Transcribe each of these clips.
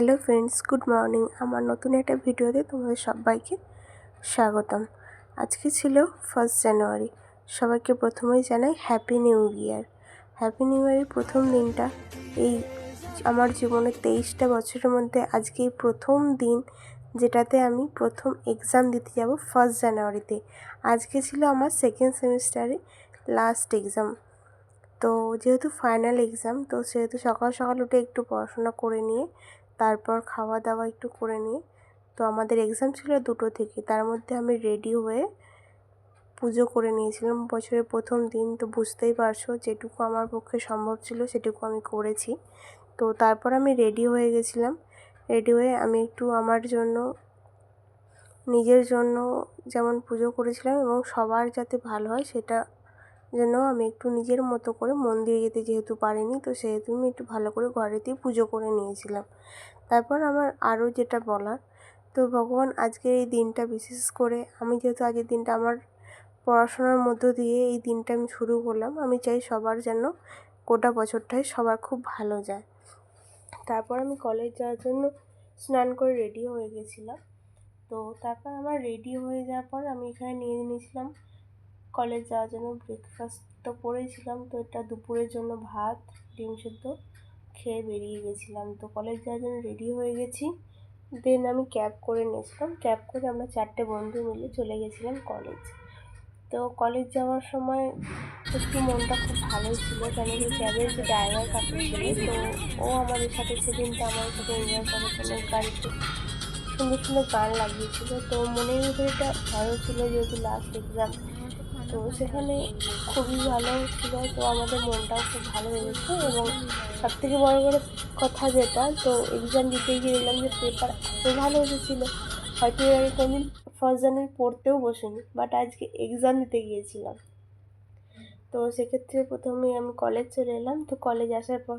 Hello friends, good morning. আমার নতুন একটা ভিডিওতে তোমাদের সবাইকে স্বাগতম। আজকে ছিল 1 জানুয়ারি। সবাইকে প্রথমেই জানাই happy new year. Happy new ইয়ারের প্রথম দিনটা এই আমার জীবনের 23টা বছরের মধ্যে আজকেই প্রথম দিন যেটাতে আমি প্রথম এক্সাম দিতে যাব 1 জানুয়ারিতে। আজকে ছিল আমার সেকেন্ড সেমিস্টারে লাস্ট এক্সাম। তো যেহেতু ফাইনাল এক্সাম, তো সেহেতু সকাল সকাল উঠে একটু পড়াশোনা করে নিয়ে তারপর খাওয়া দাওয়া একটু করে নিয়ে, তো আমাদের এক্সাম ছিল 2টো থেকে। তার মধ্যে আমি রেডি হয়ে পুজো করে নিয়েছিলাম বছরের প্রথম দিন। তো বুঝতেই পারছো, যেটুকু আমার পক্ষে সম্ভব ছিল সেটুকু আমি করেছি। তো তারপর আমি রেডি হয়ে গেছিলাম। রেডি হয়ে আমি একটু আমার জন্য, নিজের জন্য যেমন পুজো করেছিলাম এবং সবার যাতে ভালো হয় সেটা জন্য আমি একটু নিজের মতো করে মন্দিরে যেতে যেহেতু পারিনি, তো সেহেতু আমি একটু ভালো করে ঘরেতেই পুজো করে নিয়েছিলাম। তারপর আমার আরও যেটা বলার, তো ভগবান আজকের এই দিনটা বিশেষ করে, আমি যেহেতু আজকের দিনটা আমার পড়াশোনার মধ্য দিয়ে এই দিনটা আমি শুরু করলাম, আমি চাই সবার যেন গোটা বছরটাই সবার খুব ভালো যায়। তারপর আমি কলেজ যাওয়ার জন্য স্নান করে রেডি হয়ে গেছিলাম। তো তারপর আমার রেডি হয়ে যাওয়ার পর আমি এখানে নিয়ে নিয়েছিলাম কলেজ যাওয়ার জন্য ব্রেকফাস্ট তো করেছিলাম। তো এটা দুপুরের জন্য ভাত ডিম সেদ্ধ খেয়ে বেরিয়ে গেছিলাম। তো কলেজ যাওয়ার জন্য রেডি হয়ে গেছি। দেন আমি ক্যাব করে নিয়েছিলাম। ক্যাব করে আমরা 4টে বন্ধু মিলে চলে গেছিলাম কলেজ। তো কলেজ যাওয়ার সময় একটু মনটা খুব ভালোই ছিল, কেন কি ক্যাবের যে ড্রাইভার কাকু ছিল, তো ও আমাদের সাথে সেদিনটা আমার সাথে এনজয় করার জন্য গাড়িতে সুন্দর সুন্দর গান লাগিয়েছিল। তো মনের ভিতরে একটা ভয়ও ছিল, যেহেতু লাস্ট এক্সাম, তো সেখানে খুবই ভালো ছিল। তো আমাদের মনটাও খুব ভালো হয়েছে এবং সবথেকে বড় কথা যেটা, তো এক্সাম দিতে গিয়ে দেখলাম যে পেপার এত ভালো এসেছিলো, হয়তো এর আগে কোনোদিন 1 জানুয়ারি পড়তেও বসিনি, বাট আজকে এক্সাম দিতে গিয়েছিলাম। তো সেক্ষেত্রে প্রথমেই আমি কলেজ চলে এলাম। তো কলেজ আসার পর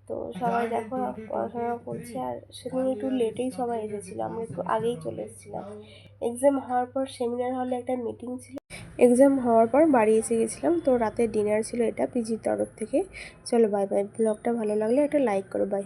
তো সবাই দেখো পড়াশোনা করছে, আর সেদিন একটু লেটেই সবাই এসেছিলো, আমরা একটু আগেই চলে এসেছিলাম। এক্সাম হওয়ার পর সেমিনার হলে একটা মিটিং ছিল, এক্সাম হওয়ার পর বাড়ি এসে গেছিলাম। তো রাতের ডিনার ছিল এটা পিজির তরফ থেকে। চলো বাই বাই। ব্লগটা ভালো লাগলে একটা লাইক করো। বাই।